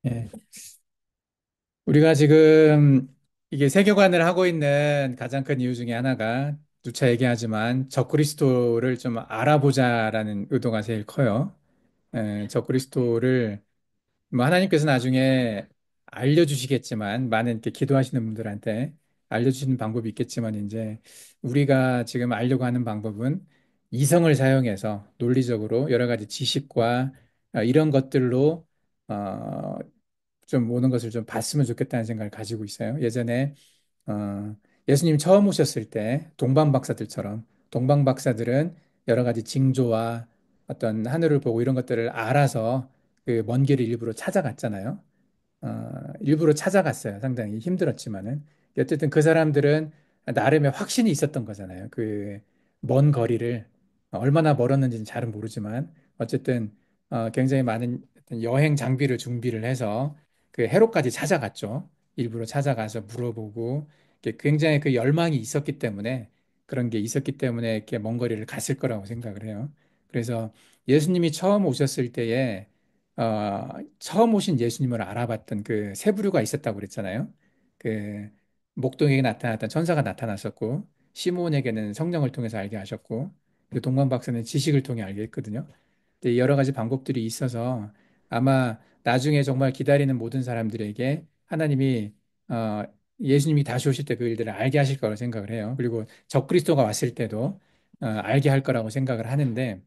예. 우리가 지금 이게 세계관을 하고 있는 가장 큰 이유 중에 하나가 누차 얘기하지만 적그리스도를 좀 알아보자라는 의도가 제일 커요. 적그리스도를 뭐 하나님께서 나중에 알려주시겠지만 많은 이렇게 기도하시는 분들한테 알려주시는 방법이 있겠지만 이제 우리가 지금 알려고 하는 방법은 이성을 사용해서 논리적으로 여러 가지 지식과 이런 것들로 어, 좀 오는 것을 좀 봤으면 좋겠다는 생각을 가지고 있어요. 예전에 예수님 처음 오셨을 때 동방 박사들처럼 동방 박사들은 여러 가지 징조와 어떤 하늘을 보고 이런 것들을 알아서 그 먼 길을 일부러 찾아갔잖아요. 일부러 찾아갔어요. 상당히 힘들었지만은. 어쨌든 그 사람들은 나름의 확신이 있었던 거잖아요. 그 먼 거리를 얼마나 멀었는지는 잘은 모르지만 어쨌든 굉장히 많은 어떤 여행 장비를 준비를 해서 그 해로까지 찾아갔죠. 일부러 찾아가서 물어보고 이게 굉장히 그 열망이 있었기 때문에 그런 게 있었기 때문에 이렇게 먼 거리를 갔을 거라고 생각을 해요. 그래서 예수님이 처음 오셨을 때에 어, 처음 오신 예수님을 알아봤던 그 세 부류가 있었다고 그랬잖아요. 그 목동에게 나타났던 천사가 나타났었고 시므온에게는 성령을 통해서 알게 하셨고 그 동방 박사는 지식을 통해 알게 했거든요. 근데 여러 가지 방법들이 있어서 아마 나중에 정말 기다리는 모든 사람들에게 하나님이 어, 예수님이 다시 오실 때 그 일들을 알게 하실 거라고 생각을 해요. 그리고 적그리스도가 왔을 때도 알게 할 거라고 생각을 하는데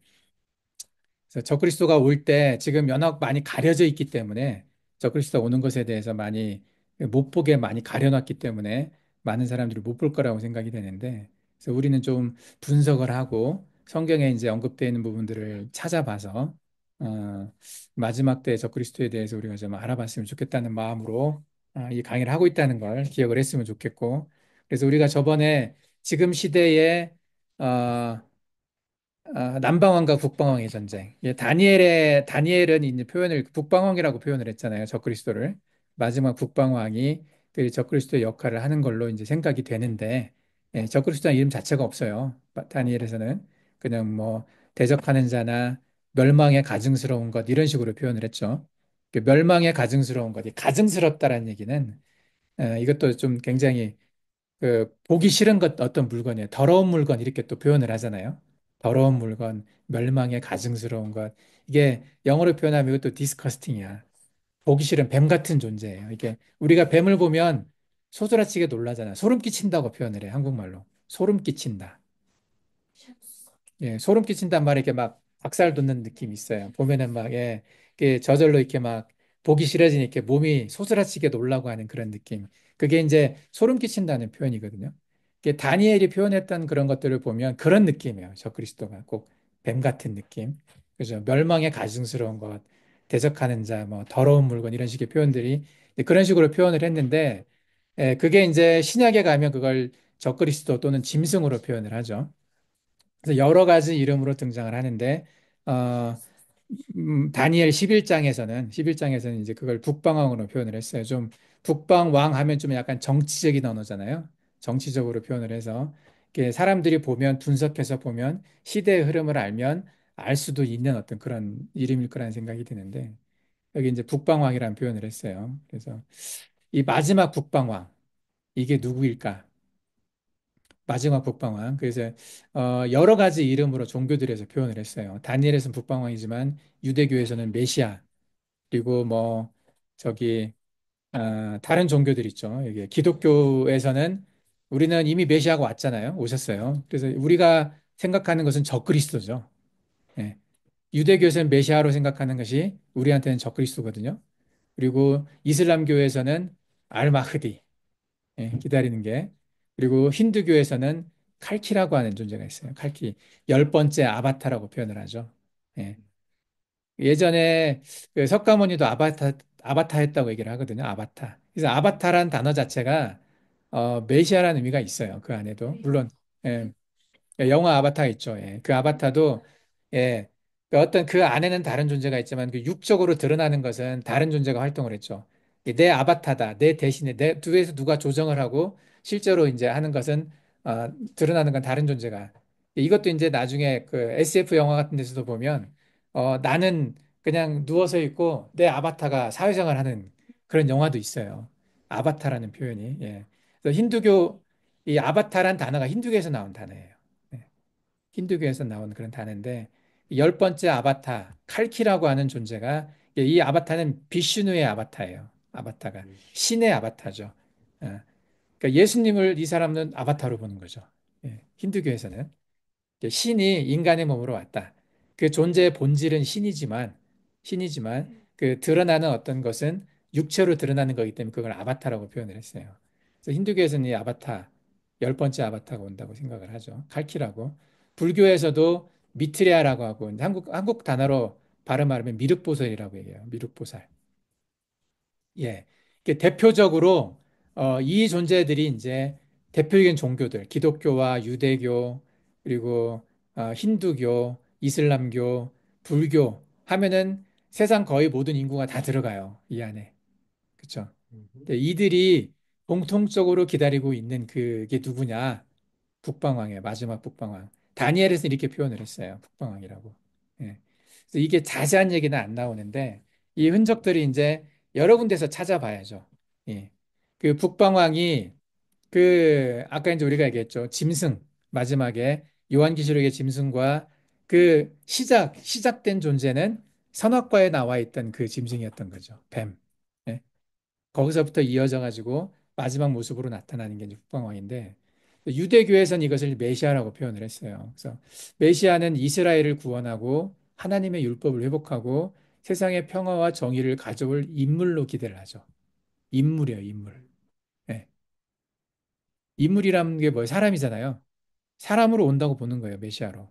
그래서 적그리스도가 올 때 지금 연합 많이 가려져 있기 때문에 적그리스도가 오는 것에 대해서 많이 못 보게 많이 가려놨기 때문에 많은 사람들이 못 볼 거라고 생각이 되는데 그래서 우리는 좀 분석을 하고 성경에 이제 언급되어 있는 부분들을 찾아봐서 어, 마지막 때 적그리스도에 대해서 우리가 좀 알아봤으면 좋겠다는 마음으로 이 강의를 하고 있다는 걸 기억을 했으면 좋겠고 그래서 우리가 저번에 지금 시대에 어, 남방왕과 북방왕의 전쟁. 예, 다니엘은 이제 표현을 북방왕이라고 표현을 했잖아요. 적그리스도를. 마지막 북방왕이 그 적그리스도의 역할을 하는 걸로 이제 생각이 되는데, 적그리스도라는 이름 자체가 없어요. 다니엘에서는. 그냥 뭐, 대적하는 자나 멸망의 가증스러운 것, 이런 식으로 표현을 했죠. 그 멸망의 가증스러운 것, 이 가증스럽다라는 얘기는, 이것도 좀 굉장히 그 보기 싫은 것 어떤 물건이에요. 더러운 물건 이렇게 또 표현을 하잖아요. 더러운 물건, 멸망의 가증스러운 것. 이게 영어로 표현하면 이것도 디스커스팅이야. 보기 싫은 뱀 같은 존재예요. 이게 우리가 뱀을 보면 소스라치게 놀라잖아. 소름 끼친다고 표현을 해. 한국말로. 소름 끼친다. 예, 소름 끼친단 말에 이렇게 막 박살 돋는 느낌이 있어요. 보면은 막, 예, 이게 저절로 이렇게 막 보기 싫어지니 이렇게 몸이 소스라치게 놀라고 하는 그런 느낌. 그게 이제 소름 끼친다는 표현이거든요. 이게 다니엘이 표현했던 그런 것들을 보면 그런 느낌이에요. 저 그리스도가 꼭 뱀 같은 느낌. 그죠? 멸망의 가증스러운 것, 대적하는 자, 뭐 더러운 물건 이런 식의 표현들이 그런 식으로 표현을 했는데, 예, 그게 이제 신약에 가면 그걸 적그리스도 또는 짐승으로 표현을 하죠. 그래서 여러 가지 이름으로 등장을 하는데 어, 다니엘 11장에서는 이제 그걸 북방왕으로 표현을 했어요. 좀 북방왕 하면 좀 약간 정치적인 언어잖아요. 정치적으로 표현을 해서 이렇게 사람들이 보면 분석해서 보면 시대의 흐름을 알면 알 수도 있는 어떤 그런 이름일 거라는 생각이 드는데 여기 이제 북방왕이라는 표현을 했어요. 그래서 이 마지막 북방왕 이게 누구일까? 마지막 북방왕. 그래서 여러 가지 이름으로 종교들에서 표현을 했어요. 다니엘에서는 북방왕이지만 유대교에서는 메시아 그리고 뭐 저기 다른 종교들 있죠. 이게 기독교에서는 우리는 이미 메시아가 왔잖아요. 오셨어요. 그래서 우리가 생각하는 것은 적그리스도죠. 예. 유대교에서는 메시아로 생각하는 것이 우리한테는 적그리스도거든요. 그리고 이슬람교에서는 알마흐디 기다리는 게. 그리고 힌두교에서는 칼키라고 하는 존재가 있어요. 칼키. 열 번째 아바타라고 표현을 하죠. 예. 예전에 그 석가모니도 아바타 했다고 얘기를 하거든요. 아바타. 그래서 아바타란 단어 자체가 메시아라는 의미가 있어요. 그 안에도. 물론, 예. 예, 영화 아바타 있죠. 예. 그 아바타도 예. 그 어떤 그 안에는 다른 존재가 있지만 그 육적으로 드러나는 것은 다른 존재가 활동을 했죠. 내 아바타다. 내 대신에 내 뒤에서 누가 조정을 하고 실제로 이제 하는 것은 드러나는 건 다른 존재가. 이것도 이제 나중에 그 SF 영화 같은 데서도 보면 나는 그냥 누워서 있고 내 아바타가 사회생활 하는 그런 영화도 있어요. 아바타라는 표현이. 예. 그래서 힌두교 이 아바타란 단어가 힌두교에서 나온 단어예요. 예. 힌두교에서 나온 그런 단어인데 열 번째 아바타 칼키라고 하는 존재가 이 아바타는 비슈누의 아바타예요. 아바타가 신의 아바타죠. 어. 그러니까 예수님을 이 사람은 아바타로 보는 거죠. 예. 힌두교에서는. 신이 인간의 몸으로 왔다. 그 존재의 본질은 신이지만 그 드러나는 어떤 것은 육체로 드러나는 거기 때문에 그걸 아바타라고 표현을 했어요. 그래서 힌두교에서는 이 아바타, 열 번째 아바타가 온다고 생각을 하죠. 칼키라고. 불교에서도 미트레아라고 하고 한국 단어로 발음하면 미륵보살이라고 얘기해요. 미륵보살. 예. 이게 대표적으로 이 존재들이 이제 대표적인 종교들, 기독교와 유대교, 그리고 힌두교, 이슬람교, 불교 하면은 세상 거의 모든 인구가 다 들어가요. 이 안에. 그렇죠? 이들이 공통적으로 기다리고 있는 그게 누구냐? 북방왕이에요. 마지막 북방왕. 다니엘에서 이렇게 표현을 했어요. 북방왕이라고. 예. 그래서 이게 자세한 얘기는 안 나오는데 이 흔적들이 이제 여러 군데서 찾아봐야죠. 예. 그 북방왕이 그 아까 이제 우리가 얘기했죠. 짐승 마지막에 요한계시록의 짐승과 그 시작된 존재는 선악과에 나와 있던 그 짐승이었던 거죠. 뱀. 예. 거기서부터 이어져 가지고 마지막 모습으로 나타나는 게 이제 국방왕인데 유대교에서는 이것을 메시아라고 표현을 했어요. 그래서 메시아는 이스라엘을 구원하고 하나님의 율법을 회복하고 세상의 평화와 정의를 가져올 인물로 기대를 하죠. 인물이에요, 인물. 예. 인물이라는 게 뭐예요? 사람이잖아요. 사람으로 온다고 보는 거예요, 메시아로.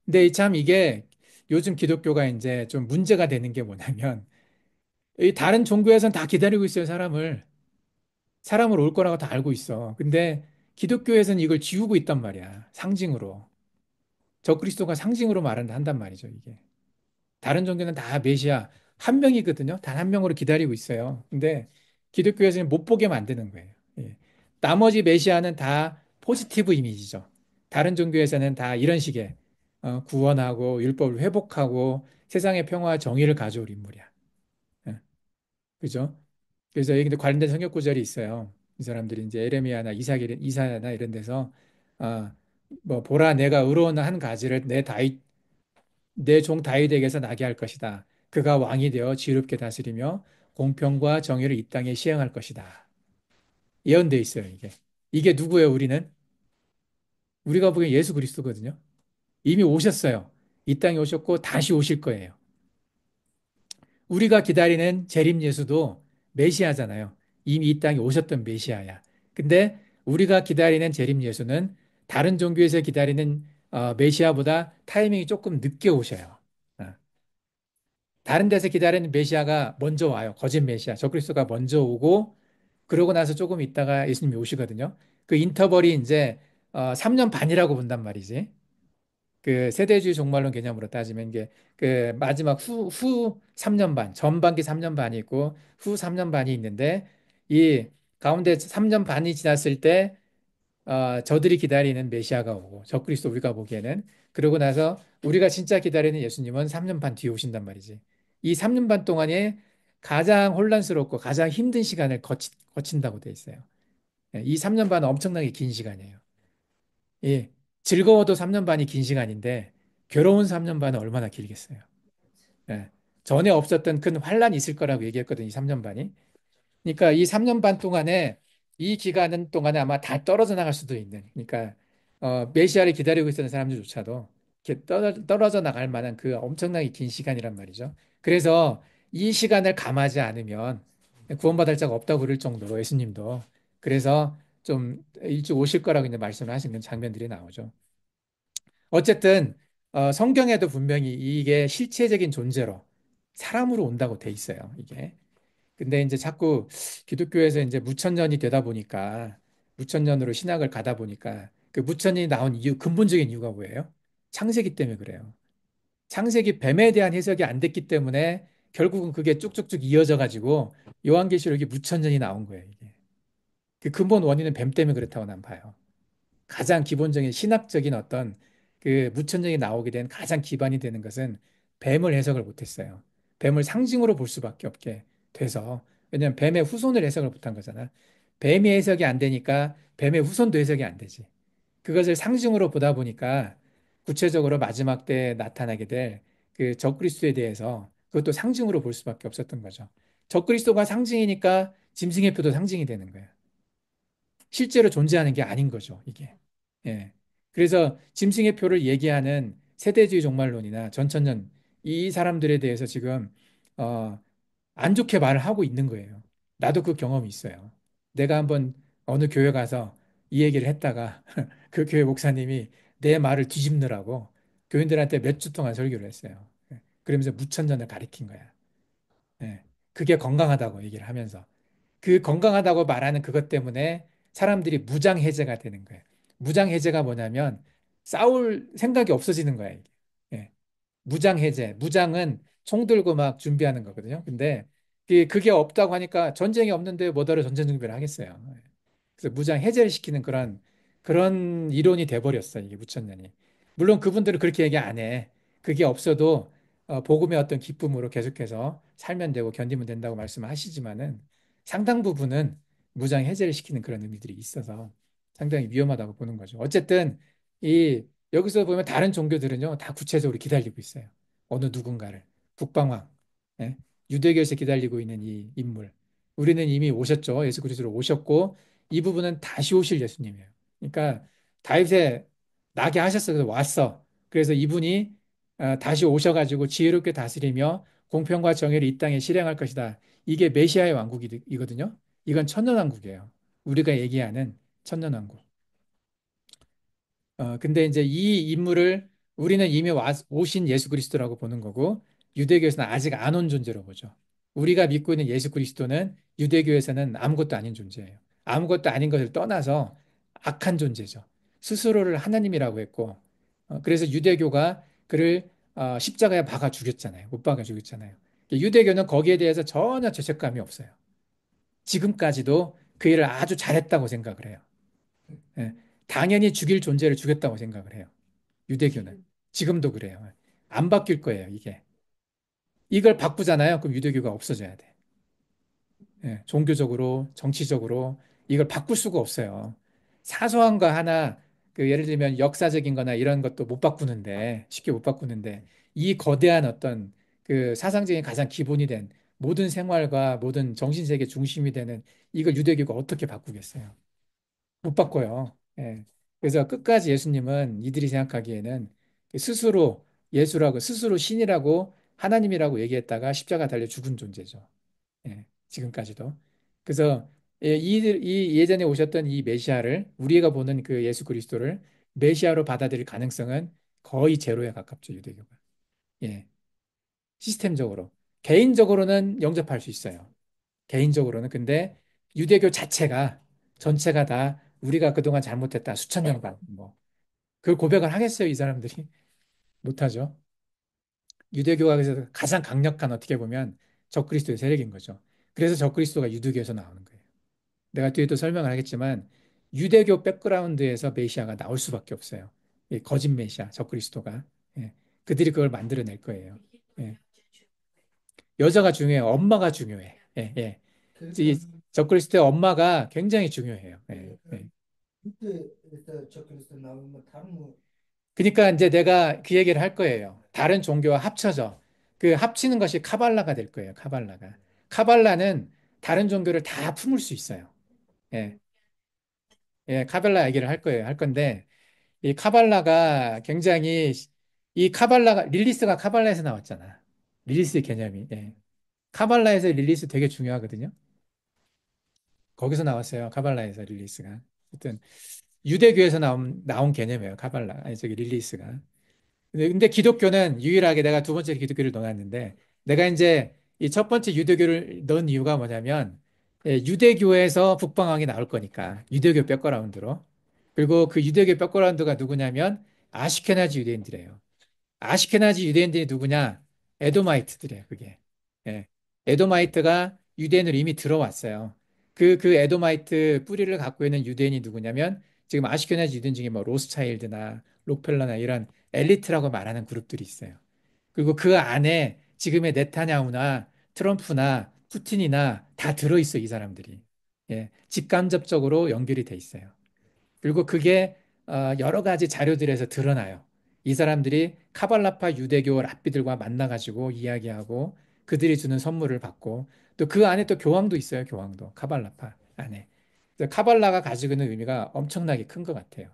근데 참 이게 요즘 기독교가 이제 좀 문제가 되는 게 뭐냐면 이 다른 종교에서는 다 기다리고 있어요, 사람을. 사람을 올 거라고 다 알고 있어. 근데 기독교에서는 이걸 지우고 있단 말이야. 상징으로. 적그리스도가 상징으로 말을 한단 말이죠, 이게. 다른 종교는 다 메시아 한 명이거든요. 단 한 명으로 기다리고 있어요. 근데 기독교에서는 못 보게 만드는 거예요. 예. 나머지 메시아는 다 포지티브 이미지죠. 다른 종교에서는 다 이런 식의 구원하고 율법을 회복하고 세상의 평화와 정의를 가져올 인물이야. 예. 그죠? 그래서 여기 근데 관련된 성경 구절이 있어요. 이 사람들이 이제 에레미야나 이사야나 이런 데서 아, 뭐 보라 내가 의로운 한 가지를 내 종 다윗에게서 나게 할 것이다. 그가 왕이 되어 지롭게 다스리며 공평과 정의를 이 땅에 시행할 것이다. 예언돼 있어요, 이게. 이게 누구예요, 우리는? 우리가 보기엔 예수 그리스도거든요. 이미 오셨어요. 이 땅에 오셨고 다시 오실 거예요. 우리가 기다리는 재림 예수도 메시아잖아요. 이미 이 땅에 오셨던 메시아야. 근데 우리가 기다리는 재림 예수는 다른 종교에서 기다리는 메시아보다 타이밍이 조금 늦게 오셔요. 어. 다른 데서 기다리는 메시아가 먼저 와요. 거짓 메시아. 적그리스도가 먼저 오고 그러고 나서 조금 있다가 예수님이 오시거든요. 그 인터벌이 이제 3년 반이라고 본단 말이지. 그 세대주의 종말론 개념으로 따지면 이게 그 마지막 후 3년 반, 전반기 3년 반이 있고 후 3년 반이 있는데 이 가운데 3년 반이 지났을 때 저들이 기다리는 메시아가 오고 적그리스도 우리가 보기에는 그러고 나서 우리가 진짜 기다리는 예수님은 3년 반 뒤에 오신단 말이지. 이 3년 반 동안에 가장 혼란스럽고 가장 힘든 시간을 거친다고 돼 있어요. 예, 이 3년 반은 엄청나게 긴 시간이에요. 예, 즐거워도 3년 반이 긴 시간인데 괴로운 3년 반은 얼마나 길겠어요. 예, 전에 없었던 큰 환란이 있을 거라고 얘기했거든요. 이 3년 반이. 그러니까 이 3년 반 동안에 이 기간 동안에 아마 다 떨어져 나갈 수도 있는. 그러니까 메시아를 기다리고 있었던 사람들조차도 이렇게 떨어져 나갈 만한 그 엄청나게 긴 시간이란 말이죠. 그래서 이 시간을 감하지 않으면 구원받을 자가 없다고 그럴 정도로 예수님도 그래서 좀 일찍 오실 거라고 이제 말씀을 하시는 장면들이 나오죠. 어쨌든 성경에도 분명히 이게 실체적인 존재로 사람으로 온다고 돼 있어요. 이게. 근데 이제 자꾸 기독교에서 이제 무천년이 되다 보니까 무천년으로 신학을 가다 보니까 그 무천년이 나온 이유 근본적인 이유가 뭐예요? 창세기 때문에 그래요. 창세기 뱀에 대한 해석이 안 됐기 때문에 결국은 그게 쭉쭉쭉 이어져 가지고 요한계시록이 무천년이 나온 거예요, 이게. 그 근본 원인은 뱀 때문에 그렇다고 난 봐요. 가장 기본적인 신학적인 어떤 그 무천년이 나오게 된 가장 기반이 되는 것은 뱀을 해석을 못했어요. 뱀을 상징으로 볼 수밖에 없게 돼서. 왜냐면 뱀의 후손을 해석을 못한 거잖아. 뱀이 해석이 안 되니까 뱀의 후손도 해석이 안 되지. 그것을 상징으로 보다 보니까 구체적으로 마지막 때 나타나게 될 그 적그리스도에 대해서 그것도 상징으로 볼 수밖에 없었던 거죠. 적그리스도가 상징이니까 짐승의 표도 상징이 되는 거예요. 실제로 존재하는 게 아닌 거죠, 이게. 예. 그래서 짐승의 표를 얘기하는 세대주의 종말론이나 전천년 이 사람들에 대해서 지금 어, 안 좋게 말을 하고 있는 거예요. 나도 그 경험이 있어요. 내가 한번 어느 교회 가서 이 얘기를 했다가 그 교회 목사님이 내 말을 뒤집느라고 교인들한테 몇 주 동안 설교를 했어요. 예. 그러면서 무천년을 가리킨 거야. 예. 그게 건강하다고 얘기를 하면서. 그 건강하다고 말하는 그것 때문에 사람들이 무장해제가 되는 거예요. 무장해제가 뭐냐면 싸울 생각이 없어지는 거예요. 이게. 예. 무장해제. 무장은 총 들고 막 준비하는 거거든요. 근데 그게 없다고 하니까 전쟁이 없는데 뭐더러 전쟁 준비를 하겠어요. 그래서 무장 해제를 시키는 그런 이론이 돼버렸어, 이게 무천년이. 물론 그분들은 그렇게 얘기 안 해. 그게 없어도 복음의 어떤 기쁨으로 계속해서 살면 되고 견디면 된다고 말씀하시지만은 상당 부분은 무장 해제를 시키는 그런 의미들이 있어서 상당히 위험하다고 보는 거죠. 어쨌든 이 여기서 보면 다른 종교들은요 다 구체적으로 기다리고 있어요. 어느 누군가를 국방왕, 예? 유대교에서 기다리고 있는 이 인물. 우리는 이미 오셨죠. 예수 그리스도로 오셨고 이 부분은 다시 오실 예수님이에요. 그러니까 다윗의 나게 하셨어. 그래서 왔어. 그래서 이분이 다시 오셔가지고 지혜롭게 다스리며 공평과 정의를 이 땅에 실행할 것이다. 이게 메시아의 왕국이거든요. 이건 천년왕국이에요. 우리가 얘기하는 천년왕국. 근데 이제 이 인물을 우리는 이미 오신 예수 그리스도라고 보는 거고 유대교에서는 아직 안 온 존재로 보죠. 우리가 믿고 있는 예수 그리스도는 유대교에서는 아무것도 아닌 존재예요. 아무것도 아닌 것을 떠나서 악한 존재죠. 스스로를 하나님이라고 했고 그래서 유대교가 그를 십자가에 박아 죽였잖아요. 못 박아 죽였잖아요. 유대교는 거기에 대해서 전혀 죄책감이 없어요. 지금까지도 그 일을 아주 잘했다고 생각을 해요. 예. 당연히 죽일 존재를 죽였다고 생각을 해요. 유대교는. 지금도 그래요. 안 바뀔 거예요, 이게. 이걸 바꾸잖아요. 그럼 유대교가 없어져야 돼. 예. 종교적으로, 정치적으로 이걸 바꿀 수가 없어요. 사소한 거 하나, 그 예를 들면 역사적인 거나 이런 것도 못 바꾸는데, 쉽게 못 바꾸는데, 이 거대한 어떤 그 사상적인 가장 기본이 된 모든 생활과 모든 정신세계 중심이 되는 이걸 유대교가 어떻게 바꾸겠어요? 못 바꿔요. 예. 그래서 끝까지 예수님은 이들이 생각하기에는 스스로 예수라고, 스스로 신이라고 하나님이라고 얘기했다가 십자가 달려 죽은 존재죠. 예. 지금까지도. 그래서 이 예전에 오셨던 이 메시아를 우리가 보는 그 예수 그리스도를 메시아로 받아들일 가능성은 거의 제로에 가깝죠, 유대교가. 예. 시스템적으로. 개인적으로는 영접할 수 있어요. 개인적으로는. 근데 유대교 자체가 전체가 다 우리가 그동안 잘못했다. 수천 년간 뭐. 그 고백을 하겠어요, 이 사람들이? 못하죠. 유대교가 그래서 가장 강력한 어떻게 보면 적그리스도의 세력인 거죠. 그래서 적그리스도가 유대교에서 나오는 거예요. 내가 뒤에 또 설명을 하겠지만 유대교 백그라운드에서 메시아가 나올 수밖에 없어요. 이 거짓 메시아, 적그리스도가. 예. 그들이 그걸 만들어낼 거예요. 예. 여자가 중요해요. 엄마가 중요해. 예, 예. 이 적그리스도의 엄마가 굉장히 중요해요. 예, 예. 그때에서 적그리스도 나오면 다른 뭐 그러니까 이제 내가 그 얘기를 할 거예요. 다른 종교와 합쳐져. 그 합치는 것이 카발라가 될 거예요. 카발라가. 카발라는 다른 종교를 다 품을 수 있어요. 예, 예, 카발라 얘기를 할 거예요. 할 건데 이 카발라가 굉장히 이 카발라가 릴리스가 카발라에서 나왔잖아. 릴리스의 개념이. 예. 카발라에서 릴리스 되게 중요하거든요. 거기서 나왔어요. 카발라에서 릴리스가. 하여튼 유대교에서 나온 개념이에요. 카발라. 아니 저기 릴리스가. 근데 기독교는 유일하게 내가 두 번째 기독교를 넣어놨는데 내가 이제 이 첫 번째 유대교를 넣은 이유가 뭐냐면 유대교에서 북방왕이 나올 거니까 유대교 백그라운드로 그리고 그 유대교 백그라운드가 누구냐면 아시케나지 유대인들이에요. 아시케나지 유대인들이 누구냐? 에도마이트들이에요, 그게. 예. 에도마이트가 유대인으로 이미 들어왔어요. 그 에도마이트 뿌리를 갖고 있는 유대인이 누구냐면 지금 아시케나지 유대인 중에 뭐 로스차일드나 록펠러나 이런 엘리트라고 말하는 그룹들이 있어요. 그리고 그 안에 지금의 네타냐후나 트럼프나 푸틴이나 다 들어있어, 이 사람들이. 예, 직간접적으로 연결이 돼 있어요. 그리고 그게 여러 가지 자료들에서 드러나요. 이 사람들이 카발라파 유대교 랍비들과 만나가지고 이야기하고 그들이 주는 선물을 받고 또 그 안에 또 교황도 있어요. 교황도 카발라파 안에. 그래서 카발라가 가지고 있는 의미가 엄청나게 큰 것 같아요.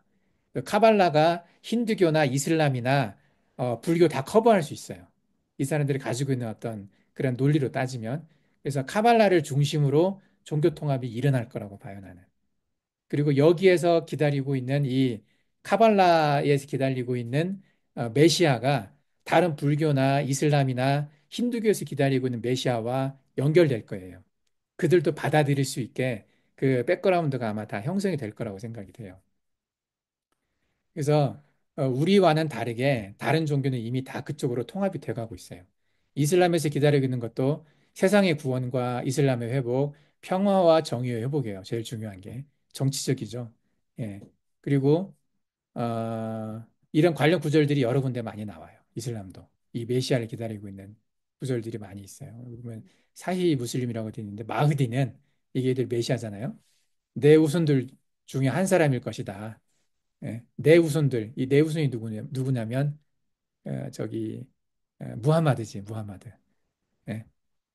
그 카발라가 힌두교나 이슬람이나 불교 다 커버할 수 있어요. 이 사람들이 가지고 있는 어떤 그런 논리로 따지면. 그래서 카발라를 중심으로 종교 통합이 일어날 거라고 봐요, 나는. 그리고 여기에서 기다리고 있는 이 카발라에서 기다리고 있는 메시아가 다른 불교나 이슬람이나 힌두교에서 기다리고 있는 메시아와 연결될 거예요. 그들도 받아들일 수 있게 그 백그라운드가 아마 다 형성이 될 거라고 생각이 돼요. 그래서 우리와는 다르게 다른 종교는 이미 다 그쪽으로 통합이 돼가고 있어요. 이슬람에서 기다리고 있는 것도 세상의 구원과 이슬람의 회복, 평화와 정의의 회복이에요. 제일 중요한 게 정치적이죠. 예. 그리고 이런 관련 구절들이 여러 군데 많이 나와요. 이슬람도 이 메시아를 기다리고 있는 구절들이 많이 있어요. 보면 사히 무슬림이라고 되어 있는데 마흐디는 이게 들 메시아잖아요. 내 후손들 중에 한 사람일 것이다. 예, 내 후손들, 이 내 후손이 누구냐면, 저기, 무하마드지, 무하마드. 예,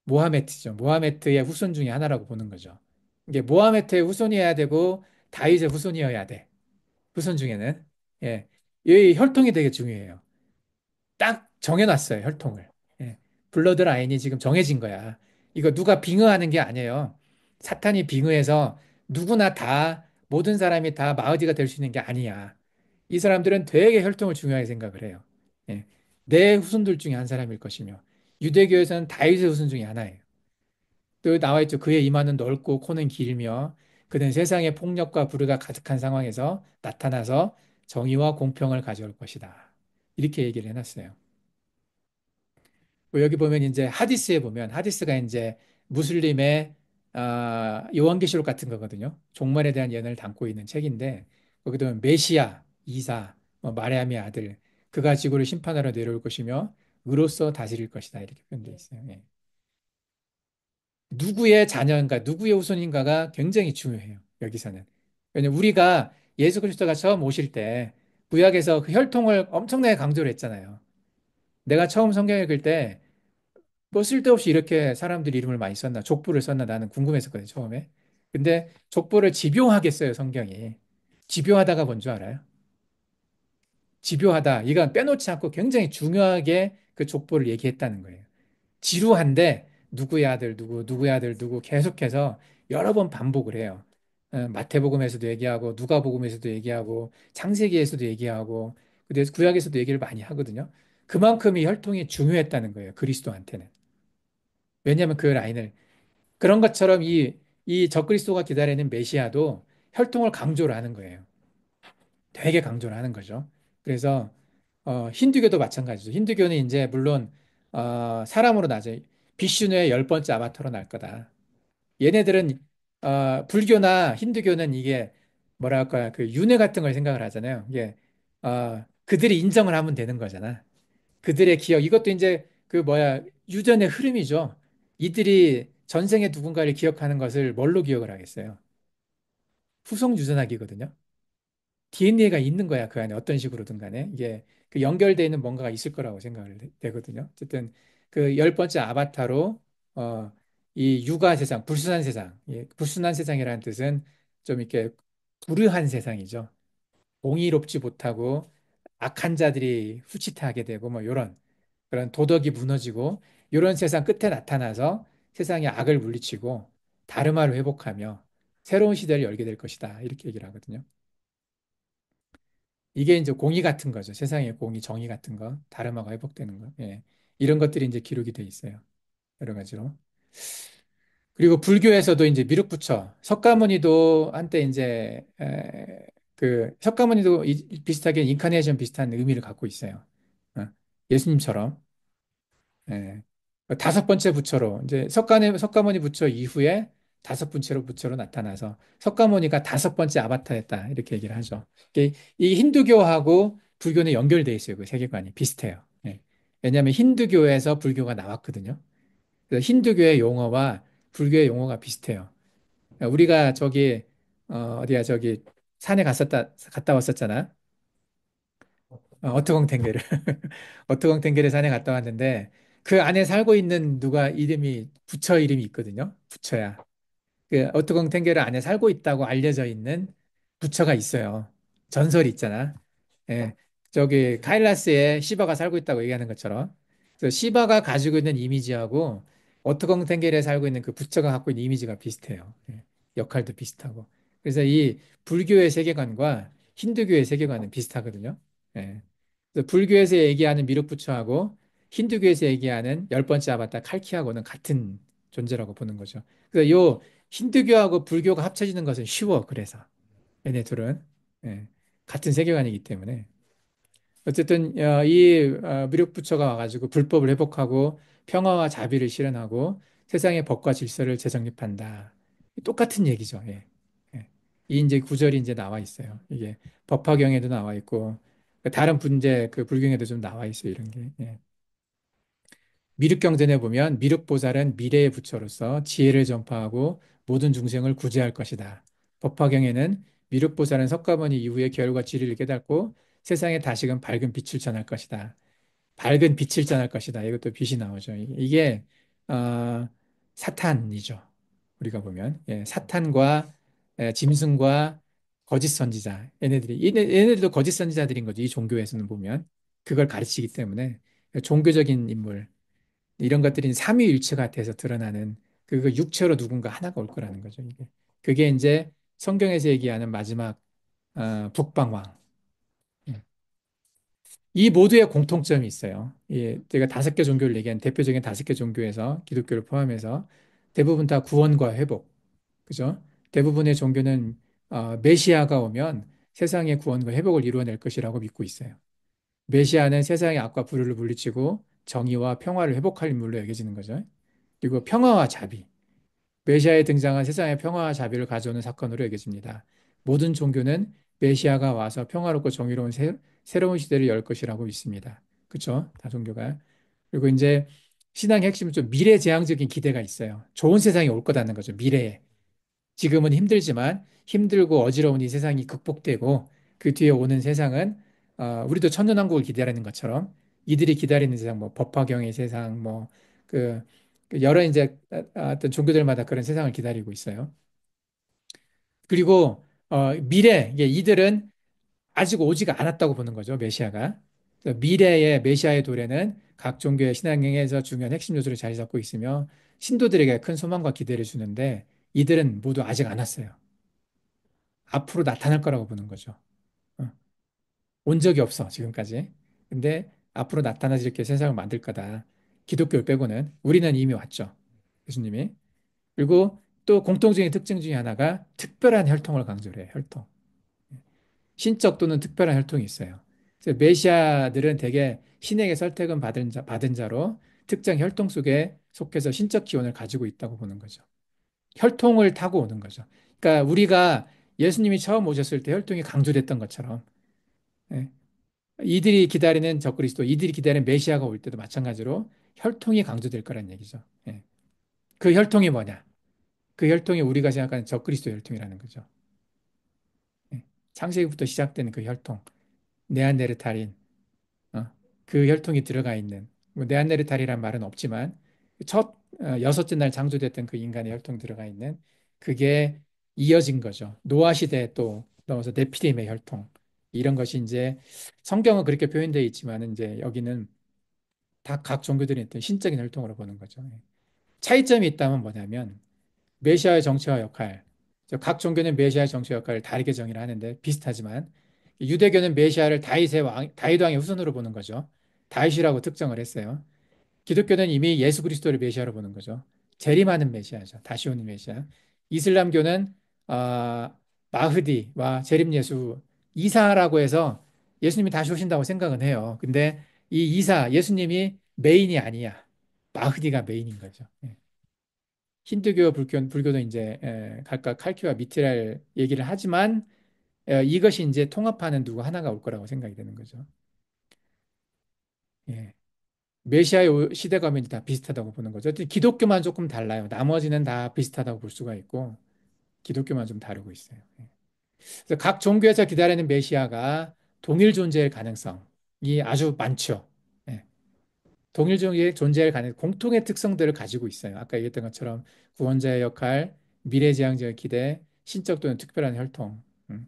모하메트죠. 모하메트의 후손 중에 하나라고 보는 거죠. 이게 모하메트의 후손이어야 되고, 다윗의 후손이어야 돼. 후손 중에는. 예, 이 혈통이 되게 중요해요. 딱 정해놨어요, 혈통을. 예, 블러드 라인이 지금 정해진 거야. 이거 누가 빙의하는 게 아니에요. 사탄이 빙의해서 누구나 다, 모든 사람이 다 마흐디가 될 수 있는 게 아니야. 이 사람들은 되게 혈통을 중요하게 생각을 해요. 예, 내 후손들 중에 한 사람일 것이며, 유대교에서는 다윗의 후손 중에 하나예요. 또 나와 있죠. 그의 이마는 넓고 코는 길며, 그는 세상의 폭력과 불의가 가득한 상황에서 나타나서 정의와 공평을 가져올 것이다. 이렇게 얘기를 해놨어요. 뭐 여기 보면 이제 하디스에 보면 하디스가 이제 무슬림의 요한계시록 같은 거거든요. 종말에 대한 예언을 담고 있는 책인데 거기도 보면 메시아, 이사, 뭐 마리암의 아들 그가 지구를 심판하러 내려올 것이며 의로써 다스릴 것이다 이렇게 표현되어 있어요. 예. 누구의 자녀인가, 누구의 후손인가가 굉장히 중요해요. 여기서는. 왜냐면 우리가 예수 그리스도가 처음 오실 때 구약에서 그 혈통을 엄청나게 강조를 했잖아요. 내가 처음 성경 읽을 때 뭐 쓸데없이 이렇게 사람들이 이름을 많이 썼나, 족보를 썼나 나는 궁금했었거든요, 처음에. 근데 족보를 집요하게 써요, 성경이. 집요하다가 뭔 줄 알아요? 집요하다. 이건 빼놓지 않고 굉장히 중요하게 그 족보를 얘기했다는 거예요. 지루한데 누구의 아들, 누구의 아들, 누구 계속해서 여러 번 반복을 해요. 마태복음에서도 얘기하고 누가복음에서도 얘기하고 창세기에서도 얘기하고 그래서 구약에서도 얘기를 많이 하거든요. 그만큼 이 혈통이 중요했다는 거예요, 그리스도한테는. 왜냐하면 그 라인을 그런 것처럼 이 적그리스도가 기다리는 메시아도 혈통을 강조를 하는 거예요. 되게 강조를 하는 거죠. 그래서 힌두교도 마찬가지죠. 힌두교는 이제 물론 사람으로 나죠. 비슈누의 열 번째 아바타로 날 거다. 얘네들은 불교나 힌두교는 이게 뭐랄까 그 윤회 같은 걸 생각을 하잖아요. 이게 그들이 인정을 하면 되는 거잖아. 그들의 기억, 이것도 이제 그 뭐야, 유전의 흐름이죠. 이들이 전생에 누군가를 기억하는 것을 뭘로 기억을 하겠어요? 후속 유전학이거든요. DNA가 있는 거야, 그 안에 어떤 식으로든 간에. 이게 그 연결되어 있는 뭔가가 있을 거라고 생각을 되거든요. 어쨌든 그 열 번째 아바타로, 이 육아 세상, 불순한 세상, 예, 불순한 세상이라는 뜻은 좀 이렇게 불의한 세상이죠. 공의롭지 못하고 악한 자들이 후치타하게 되고 뭐 이런 그런 도덕이 무너지고 이런 세상 끝에 나타나서 세상의 악을 물리치고 다름화를 회복하며 새로운 시대를 열게 될 것이다. 이렇게 얘기를 하거든요. 이게 이제 공의 같은 거죠. 세상의 공의, 정의 같은 거, 다름화가 회복되는 거. 예. 이런 것들이 이제 기록이 돼 있어요. 여러 가지로. 그리고 불교에서도 이제 미륵부처, 석가모니도 한때 이제 그 석가모니도 비슷하게 인카네이션 비슷한 의미를 갖고 있어요. 어, 예수님처럼. 예. 다섯 번째 부처로 이제 석가모니 부처 이후에 다섯 번째로 부처로 나타나서 석가모니가 다섯 번째 아바타였다 이렇게 얘기를 하죠. 이 힌두교하고 불교는 연결돼 있어요. 그 세계관이 비슷해요. 예. 왜냐하면 힌두교에서 불교가 나왔거든요. 그래서 힌두교의 용어와 불교의 용어가 비슷해요. 우리가 저기 어디야 저기 산에 갔다 왔었잖아. 어트공탱게를 어트공탱게를 산에 갔다 왔는데 그 안에 살고 있는 누가 이름이 부처 이름이 있거든요. 부처야. 그 어트공탱게를 안에 살고 있다고 알려져 있는 부처가 있어요. 전설이 있잖아. 예. 저기 카일라스에 시바가 살고 있다고 얘기하는 것처럼. 그래서 시바가 가지고 있는 이미지하고 어트공탱게리에 살고 있는 그 부처가 갖고 있는 이미지가 비슷해요. 예. 역할도 비슷하고. 그래서 이 불교의 세계관과 힌두교의 세계관은 비슷하거든요. 예. 그래서 불교에서 얘기하는 미륵부처하고 힌두교에서 얘기하는 열 번째 아바타 칼키하고는 같은 존재라고 보는 거죠. 그래서 요 힌두교하고 불교가 합쳐지는 것은 쉬워. 그래서 얘네 둘은 예, 같은 세계관이기 때문에 어쨌든 이 무력부처가 와가지고 불법을 회복하고 평화와 자비를 실현하고 세상의 법과 질서를 재정립한다. 똑같은 얘기죠. 예. 예. 이 이제 구절이 이제 나와 있어요. 이게 법화경에도 나와 있고 다른 분제 그 불경에도 좀 나와 있어요. 이런 게. 예. 미륵경전에 보면 미륵보살은 미래의 부처로서 지혜를 전파하고 모든 중생을 구제할 것이다. 법화경에는 미륵보살은 석가모니 이후에 결과 진리를 깨닫고 세상에 다시금 밝은 빛을 전할 것이다. 밝은 빛을 전할 것이다. 이것도 빛이 나오죠. 이게 어, 사탄이죠. 우리가 보면 사탄과 짐승과 거짓 선지자 얘네들도 거짓 선지자들인 거죠. 이 종교에서는 보면 그걸 가르치기 때문에 종교적인 인물 이런 것들이 삼위일체가 돼서 드러나는 그 육체로 누군가 하나가 올 거라는 거죠. 이게. 그게 이제 성경에서 얘기하는 마지막 북방왕. 예. 이 모두의 공통점이 있어요. 예, 제가 다섯 개 종교를 얘기한 대표적인 다섯 개 종교에서 기독교를 포함해서 대부분 다 구원과 회복. 그죠? 대부분의 종교는 메시아가 오면 세상의 구원과 회복을 이루어낼 것이라고 믿고 있어요. 메시아는 세상의 악과 불의를 물리치고 정의와 평화를 회복할 인물로 여겨지는 거죠. 그리고 평화와 자비. 메시아에 등장한 세상의 평화와 자비를 가져오는 사건으로 여겨집니다. 모든 종교는 메시아가 와서 평화롭고 정의로운 새로운 시대를 열 것이라고 믿습니다. 그렇죠? 다 종교가. 그리고 이제 신앙의 핵심은 좀 미래지향적인 기대가 있어요. 좋은 세상이 올 거다는 거죠. 미래에. 지금은 힘들지만 힘들고 어지러운 이 세상이 극복되고 그 뒤에 오는 세상은 우리도 천년왕국을 기다리는 것처럼 이들이 기다리는 세상 뭐 법화경의 세상 뭐그 여러 이제 어떤 종교들마다 그런 세상을 기다리고 있어요. 그리고 미래 이들은 아직 오지가 않았다고 보는 거죠. 메시아가. 그래서 미래의 메시아의 도래는 각 종교의 신앙에서 중요한 핵심 요소를 자리 잡고 있으며 신도들에게 큰 소망과 기대를 주는데 이들은 모두 아직 안 왔어요. 앞으로 나타날 거라고 보는 거죠. 어, 온 적이 없어, 지금까지. 근데 앞으로 나타나서 이렇게 세상을 만들 거다. 기독교를 빼고는 우리는 이미 왔죠. 예수님이. 그리고 또 공통적인 특징 중에 하나가 특별한 혈통을 강조를 해요. 혈통. 신적 또는 특별한 혈통이 있어요. 그래서 메시아들은 대개 신에게 설택은 받은 자로 특정 혈통 속에 속해서 신적 기원을 가지고 있다고 보는 거죠. 혈통을 타고 오는 거죠. 그러니까 우리가 예수님이 처음 오셨을 때 혈통이 강조됐던 것처럼 예, 이들이 기다리는 적그리스도, 이들이 기다리는 메시아가 올 때도 마찬가지로 혈통이 강조될 거란 얘기죠. 예. 그 혈통이 뭐냐? 그 혈통이 우리가 생각하는 적그리스도 혈통이라는 거죠. 예. 창세기부터 시작되는 그 혈통, 네안데르탈인, 어, 그 혈통이 들어가 있는 뭐 네안데르탈이란 말은 없지만 첫 여섯째 날 창조됐던 그 인간의 혈통 들어가 있는 그게 이어진 거죠. 노아 시대에 또 넘어서 네피림의 혈통 이런 것이 이제 성경은 그렇게 표현되어 있지만 이제 여기는 다 각 종교들이 어떤 신적인 혈통으로 보는 거죠. 차이점이 있다면 뭐냐면 메시아의 정체와 역할. 각 종교는 메시아의 정체 역할을 다르게 정의를 하는데 비슷하지만 유대교는 메시아를 다윗 왕의 후손으로 보는 거죠. 다윗이라고 특정을 했어요. 기독교는 이미 예수 그리스도를 메시아로 보는 거죠. 재림하는 메시아죠. 다시 오는 메시아. 이슬람교는 아, 마흐디와 재림 예수 이사라고 해서 예수님이 다시 오신다고 생각은 해요. 근데 이 이사 예수님이 메인이 아니야. 마흐디가 메인인 거죠. 예. 힌두교, 불교도 이제 각각 칼키와 미트랄 얘기를 하지만 이것이 이제 통합하는 누구 하나가 올 거라고 생각이 되는 거죠. 예. 메시아의 시대감이 다 비슷하다고 보는 거죠. 기독교만 조금 달라요. 나머지는 다 비슷하다고 볼 수가 있고 기독교만 좀 다르고 있어요. 예. 그래서 각 종교에서 기다리는 메시아가 동일 존재일 가능성이 아주 많죠. 예. 동일 종교의 존재할 가능 공통의 특성들을 가지고 있어요. 아까 얘기했던 것처럼 구원자의 역할, 미래지향적인 기대, 신적 또는 특별한 혈통. 음.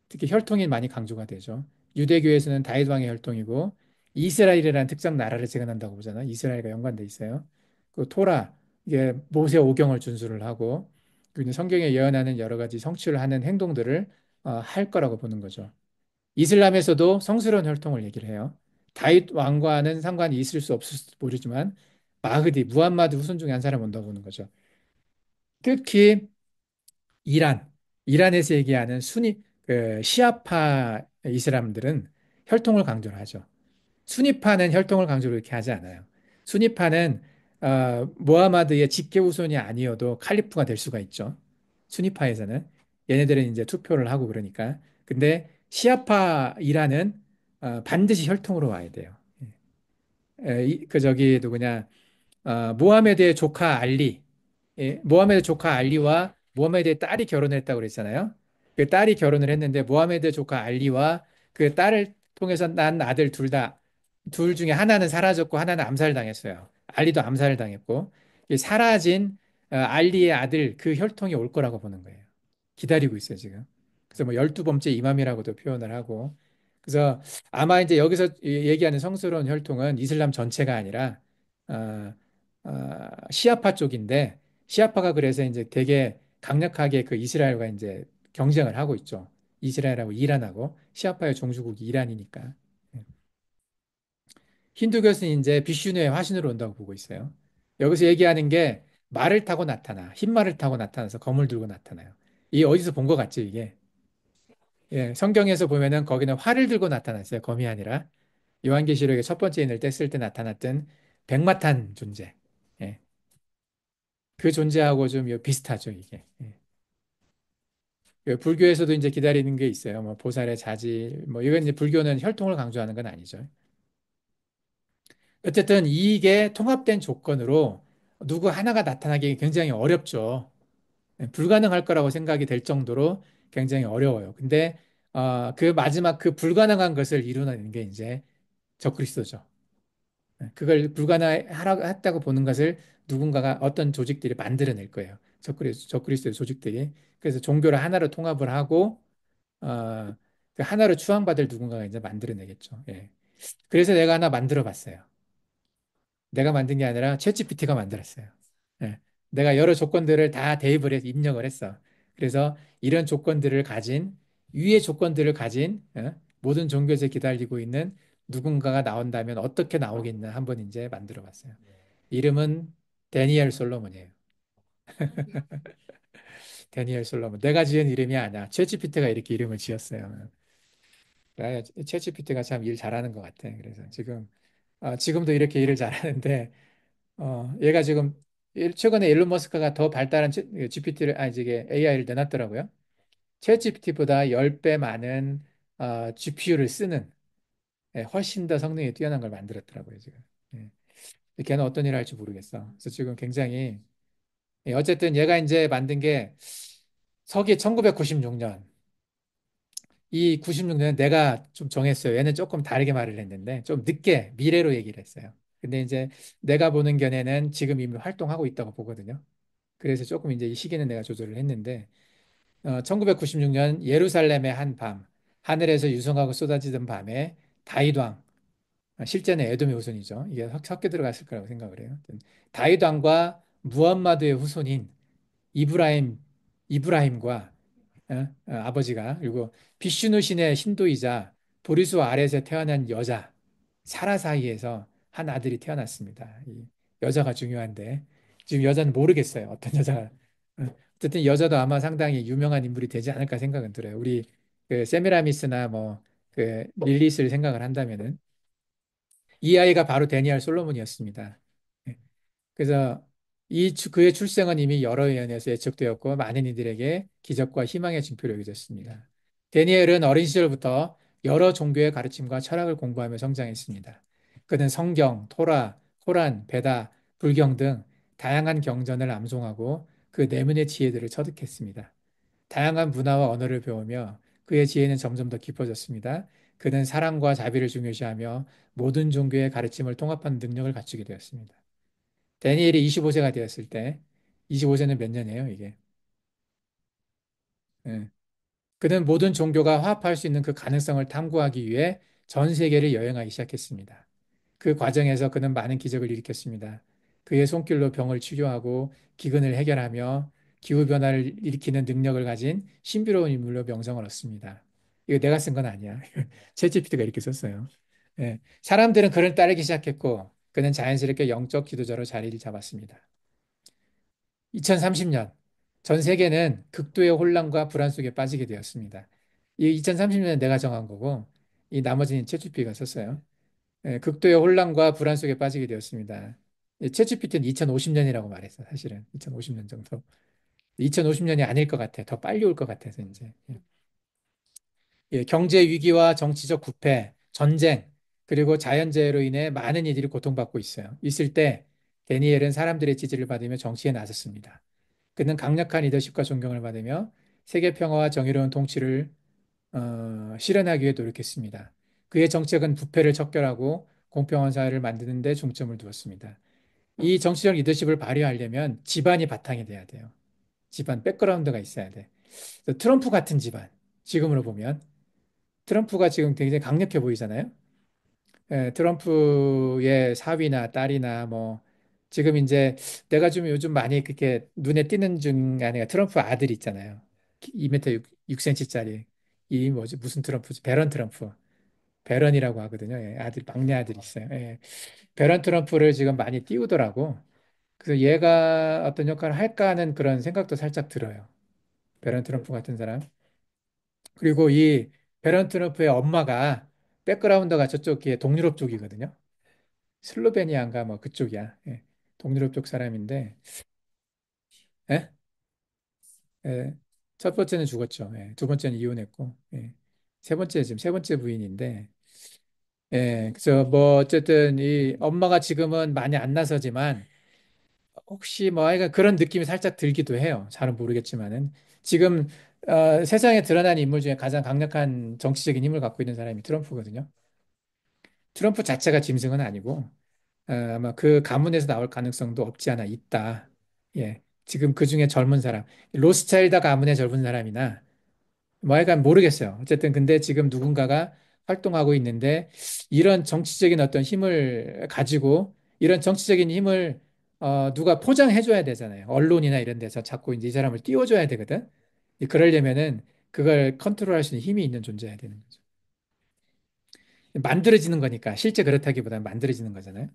특히 혈통이 많이 강조가 되죠. 유대교에서는 다윗 왕의 혈통이고 이스라엘이라는 특정 나라를 재건한다고 보잖아요. 이스라엘과 연관돼 있어요. 그 토라 이게 모세 오경을 준수를 하고 그리고 성경에 예언하는 여러 가지 성취를 하는 행동들을 할 거라고 보는 거죠. 이슬람에서도 성스러운 혈통을 얘기를 해요. 다윗 왕과는 상관이 있을 수 없을지 모르지만 마흐디, 무함마드 후손 중에 한 사람 온다고 보는 거죠. 특히 이란, 이란에서 얘기하는 시아파 이슬람들은 혈통을 강조를 하죠. 수니파는 혈통을 강조를 이렇게 하지 않아요. 수니파는 모하마드의 직계 후손이 아니어도 칼리프가 될 수가 있죠. 수니파에서는 얘네들은 이제 투표를 하고 그러니까. 근데 시아파 이란은 반드시 혈통으로 와야 돼요. 그 저기 누구냐? 모하메드의 조카 알리, 예, 모하메드 조카 알리와 모하메드의 딸이 결혼했다고 그랬잖아요. 그 딸이 결혼을 했는데 모하메드 조카 알리와 그 딸을 통해서 난 아들 둘 중에 하나는 사라졌고 하나는 암살당했어요. 알리도 암살을 당했고 이 사라진 알리의 아들 그 혈통이 올 거라고 보는 거예요. 기다리고 있어요, 지금. 그래서 뭐 12번째 이맘이라고도 표현을 하고 그래서 아마 이제 여기서 얘기하는 성스러운 혈통은 이슬람 전체가 아니라 어, 시아파 쪽인데 시아파가 그래서 이제 되게 강력하게 그 이스라엘과 이제 경쟁을 하고 있죠. 이스라엘하고 이란하고 시아파의 종주국이 이란이니까. 예. 힌두교는 이제 비슈누의 화신으로 온다고 보고 있어요. 여기서 얘기하는 게 말을 타고 나타나, 흰 말을 타고 나타나서 검을 들고 나타나요. 이 어디서 본 것 같죠, 이게? 예, 성경에서 보면은 거기는 활을 들고 나타났어요. 검이 아니라. 요한계시록의 첫 번째 인을 뗐을 때 나타났던 백마탄 존재. 예, 그 존재하고 좀 비슷하죠, 이게. 예. 그 불교에서도 이제 기다리는 게 있어요. 뭐 보살의 자질, 뭐 이건 이제 불교는 혈통을 강조하는 건 아니죠. 어쨌든 이게 통합된 조건으로 누구 하나가 나타나기 굉장히 어렵죠. 예, 불가능할 거라고 생각이 될 정도로 굉장히 어려워요. 근데 그 마지막 그 불가능한 것을 이루는 게 이제 적그리스도죠. 예, 그걸 불가능했다고 보는 것을 누군가가 어떤 조직들이 만들어낼 거예요. 적그리스도의 조직들이. 그래서 종교를 하나로 통합을 하고 그 하나로 추앙받을 누군가가 이제 만들어내겠죠. 예. 그래서 내가 하나 만들어 봤어요. 내가 만든 게 아니라 챗GPT가 만들었어요. 예. 내가 여러 조건들을 다 대입을 해서 입력을 했어. 그래서 이런 조건들을 가진 위의 조건들을 가진 모든 종교에서 기다리고 있는 누군가가 나온다면 어떻게 나오겠나 한번 이제 만들어 봤어요. 이름은 데니엘 솔로몬이에요. 데니엘 솔로몬. 내가 지은 이름이 아니야. 챗GPT가 이렇게 이름을 지었어요. 챗GPT가 참 일 잘하는 것 같아. 그래서 지금도 이렇게 일을 잘하는데 얘가 지금 최근에 일론 머스크가 더 발달한 GPT를 아니 이게 AI를 내놨더라고요. 챗 GPT보다 10배 많은 GPU를 쓰는 훨씬 더 성능이 뛰어난 걸 만들었더라고요, 지금. 예. 걔는 어떤 일을 할지 모르겠어. 그래서 지금 굉장히 어쨌든 얘가 이제 만든 게 서기 1996년 이 96년에 내가 좀 정했어요. 얘는 조금 다르게 말을 했는데 좀 늦게 미래로 얘기를 했어요. 근데 이제 내가 보는 견해는 지금 이미 활동하고 있다고 보거든요. 그래서 조금 이제 이 시기는 내가 조절을 했는데 1996년 예루살렘의 한 밤, 하늘에서 유성하고 쏟아지던 밤에 다윗 왕, 실제는 에돔의 후손이죠. 이게 섞여 들어갔을 거라고 생각을 해요. 다윗 왕과 무함마드의 후손인 이브라임, 이브라임과 아버지가 그리고 비슈누 신의 신도이자 보리수 아랫에 태어난 여자 사라 사이에서 한 아들이 태어났습니다. 이 여자가 중요한데 지금 여자는 모르겠어요. 어떤 여자가 어쨌든 여자도 아마 상당히 유명한 인물이 되지 않을까 생각은 들어요. 우리 그 세미라미스나 뭐 그 릴리스를 생각을 한다면은 이 아이가 바로 데니엘 솔로몬이었습니다. 예. 그래서 그의 출생은 이미 여러 연에서 예측되었고 많은 이들에게 기적과 희망의 징표로 여겨졌습니다. 데니엘은 어린 시절부터 여러 종교의 가르침과 철학을 공부하며 성장했습니다. 그는 성경, 토라, 코란, 베다, 불경 등 다양한 경전을 암송하고 그 내면의 지혜들을 터득했습니다. 다양한 문화와 언어를 배우며 그의 지혜는 점점 더 깊어졌습니다. 그는 사랑과 자비를 중요시하며 모든 종교의 가르침을 통합하는 능력을 갖추게 되었습니다. 다니엘이 25세가 되었을 때, 25세는 몇 년이에요, 이게? 예. 그는 모든 종교가 화합할 수 있는 그 가능성을 탐구하기 위해 전 세계를 여행하기 시작했습니다. 그 과정에서 그는 많은 기적을 일으켰습니다. 그의 손길로 병을 치료하고 기근을 해결하며 기후변화를 일으키는 능력을 가진 신비로운 인물로 명성을 얻습니다. 이거 내가 쓴 건 아니야. 챗GPT가 이렇게 썼어요. 예. 사람들은 그를 따르기 시작했고 그는 자연스럽게 영적 지도자로 자리를 잡았습니다. 2030년 전 세계는 극도의 혼란과 불안 속에 빠지게 되었습니다. 이 2030년은 내가 정한 거고 이 나머지는 챗GPT가 썼어요. 예, 극도의 혼란과 불안 속에 빠지게 되었습니다. 챗GPT는 2050년이라고 말했어, 사실은. 2050년 정도. 2050년이 아닐 것 같아. 더 빨리 올 것 같아서 이제. 예. 예, 경제 위기와 정치적 부패, 전쟁, 그리고 자연재해로 인해 많은 이들이 고통받고 있어요. 있을 때 데니엘은 사람들의 지지를 받으며 정치에 나섰습니다. 그는 강력한 리더십과 존경을 받으며 세계 평화와 정의로운 통치를 실현하기 위해 노력했습니다. 그의 정책은 부패를 척결하고 공평한 사회를 만드는 데 중점을 두었습니다. 이 정치적 리더십을 발휘하려면 집안이 바탕이 돼야 돼요. 집안 백그라운드가 있어야 돼. 그래서 트럼프 같은 집안, 지금으로 보면 트럼프가 지금 굉장히 강력해 보이잖아요. 예, 트럼프의 사위나 딸이나 뭐 지금 이제 내가 좀 요즘 많이 그렇게 눈에 띄는 중 아니가 트럼프 아들 있잖아요. 2m 6cm짜리 이 뭐지 무슨 트럼프지? 베런 트럼프. 베런이라고 하거든요. 예, 아들 막내 아들 있어요. 예. 베런 트럼프를 지금 많이 띄우더라고. 그래서 얘가 어떤 역할을 할까 하는 그런 생각도 살짝 들어요. 베런 트럼프 같은 사람. 그리고 이 베런 트럼프의 엄마가 백그라운드가 저쪽에 동유럽 쪽이거든요. 슬로베니아인가 뭐 그쪽이야. 예. 동유럽 쪽 사람인데, 예? 예. 첫 번째는 죽었죠. 예. 두 번째는 이혼했고, 예. 세 번째 지금 세 번째 부인인데, 예. 그래서 뭐 어쨌든 이 엄마가 지금은 많이 안 나서지만 혹시 뭐 하여간 그런 느낌이 살짝 들기도 해요. 잘은 모르겠지만은 지금 세상에 드러난 인물 중에 가장 강력한 정치적인 힘을 갖고 있는 사람이 트럼프거든요. 트럼프 자체가 짐승은 아니고 아마 그 가문에서 나올 가능성도 없지 않아 있다. 예. 지금 그 중에 젊은 사람, 로스차일드 가문의 젊은 사람이나 뭐 하여간 모르겠어요. 어쨌든 근데 지금 누군가가 활동하고 있는데 이런 정치적인 어떤 힘을 가지고 이런 정치적인 힘을 누가 포장해 줘야 되잖아요. 언론이나 이런 데서 자꾸 이제 이 사람을 띄워줘야 되거든. 그러려면은 그걸 컨트롤할 수 있는 힘이 있는 존재여야 되는 거죠. 만들어지는 거니까 실제 그렇다기보다는 만들어지는 거잖아요.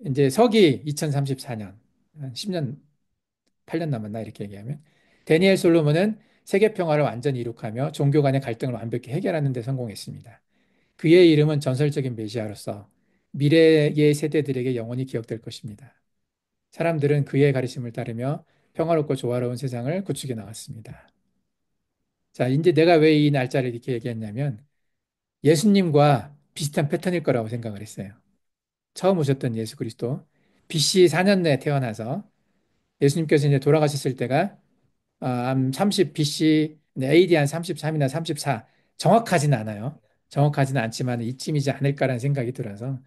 이제 서기 2034년, 한 10년, 8년 남았나 이렇게 얘기하면 데니엘 솔로몬은 세계 평화를 완전히 이룩하며 종교 간의 갈등을 완벽히 해결하는 데 성공했습니다. 그의 이름은 전설적인 메시아로서 미래의 세대들에게 영원히 기억될 것입니다. 사람들은 그의 가르침을 따르며 평화롭고 조화로운 세상을 구축해 나갔습니다. 자, 이제 내가 왜 이 날짜를 이렇게 얘기했냐면 예수님과 비슷한 패턴일 거라고 생각을 했어요. 처음 오셨던 예수 그리스도 BC 4년 내에 태어나서 예수님께서 이제 돌아가셨을 때가 한 30 BC, AD 한 33이나 34 정확하지는 않아요. 정확하지는 않지만 이쯤이지 않을까라는 생각이 들어서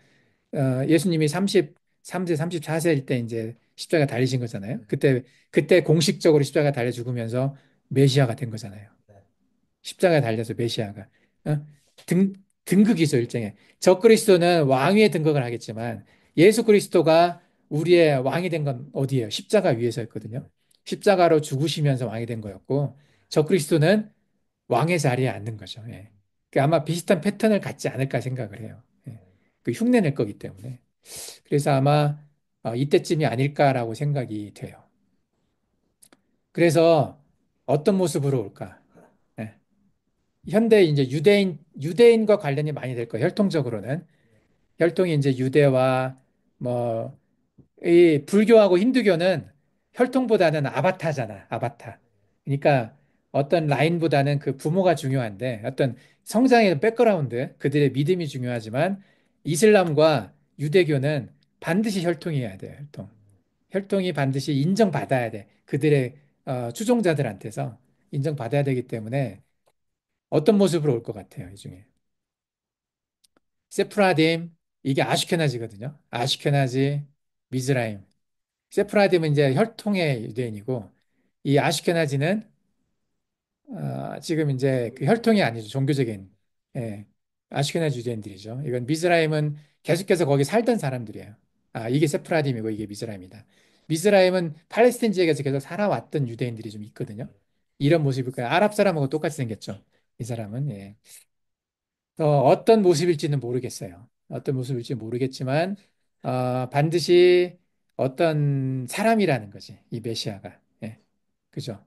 예수님이 33세, 34세일 때 이제 십자가 달리신 거잖아요. 그때 공식적으로 십자가 달려 죽으면서 메시아가 된 거잖아요. 십자가에 달려서 메시아가 어? 등 등극이죠 일종의 적그리스도는 왕위에 등극을 하겠지만 예수 그리스도가 우리의 왕이 된 건 어디예요? 십자가 위에서였거든요. 십자가로 죽으시면서 왕이 된 거였고 적그리스도는 왕의 자리에 앉는 거죠. 예. 그 아마 비슷한 패턴을 갖지 않을까 생각을 해요. 예. 그 흉내 낼 거기 때문에 그래서 아마 이때쯤이 아닐까라고 생각이 돼요. 그래서 어떤 모습으로 올까? 예. 현대 이제 유대인과 관련이 많이 될 거예요. 혈통적으로는 혈통이 이제 유대와 뭐 이 불교하고 힌두교는 혈통보다는 아바타잖아. 아바타. 그러니까 어떤 라인보다는 그 부모가 중요한데 어떤 성장의 백그라운드 그들의 믿음이 중요하지만 이슬람과 유대교는 반드시 혈통이어야 돼요, 혈통. 혈통이 반드시 인정받아야 돼. 그들의 추종자들한테서 인정받아야 되기 때문에 어떤 모습으로 올 것 같아요, 이 중에. 세프라딤, 이게 아슈케나지거든요. 아슈케나지, 미즈라임. 세프라딤은 이제 혈통의 유대인이고, 이 아슈케나지는 지금 이제 그 혈통이 아니죠. 종교적인, 예, 아슈케나지 유대인들이죠. 이건 미즈라임은 계속해서 거기 살던 사람들이에요. 이게 세프라딤이고 이게 미즈라임이다. 미즈라임은 팔레스틴 지역에서 계속 살아왔던 유대인들이 좀 있거든요. 이런 모습일 거예요. 아랍 사람하고 똑같이 생겼죠. 이 사람은, 예. 어떤 모습일지는 모르겠어요. 어떤 모습일지 모르겠지만, 반드시 어떤 사람이라는 거지. 이 메시아가. 예. 그죠?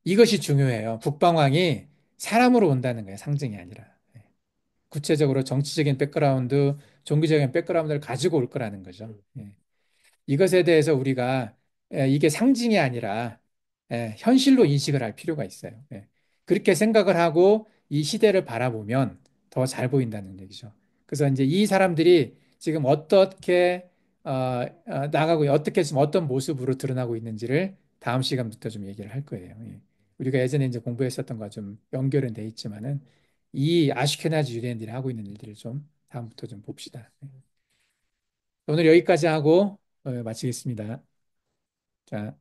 이것이 중요해요. 북방왕이 사람으로 온다는 거예요. 상징이 아니라. 예. 구체적으로 정치적인 백그라운드, 종교적인 백그라운드를 가지고 올 거라는 거죠. 예. 이것에 대해서 우리가 이게 상징이 아니라 현실로 인식을 할 필요가 있어요. 예. 그렇게 생각을 하고 이 시대를 바라보면 더 잘 보인다는 얘기죠. 그래서 이제 이 사람들이 지금 어떻게 나가고 어떻게 지금 어떤 모습으로 드러나고 있는지를 다음 시간부터 좀 얘기를 할 거예요. 예. 우리가 예전에 이제 공부했었던 거와 좀 연결은 돼 있지만은 이 아슈케나지 유대인들이 하고 있는 일들을 좀 다음부터 좀 봅시다. 예. 오늘 여기까지 하고 마치겠습니다. 자.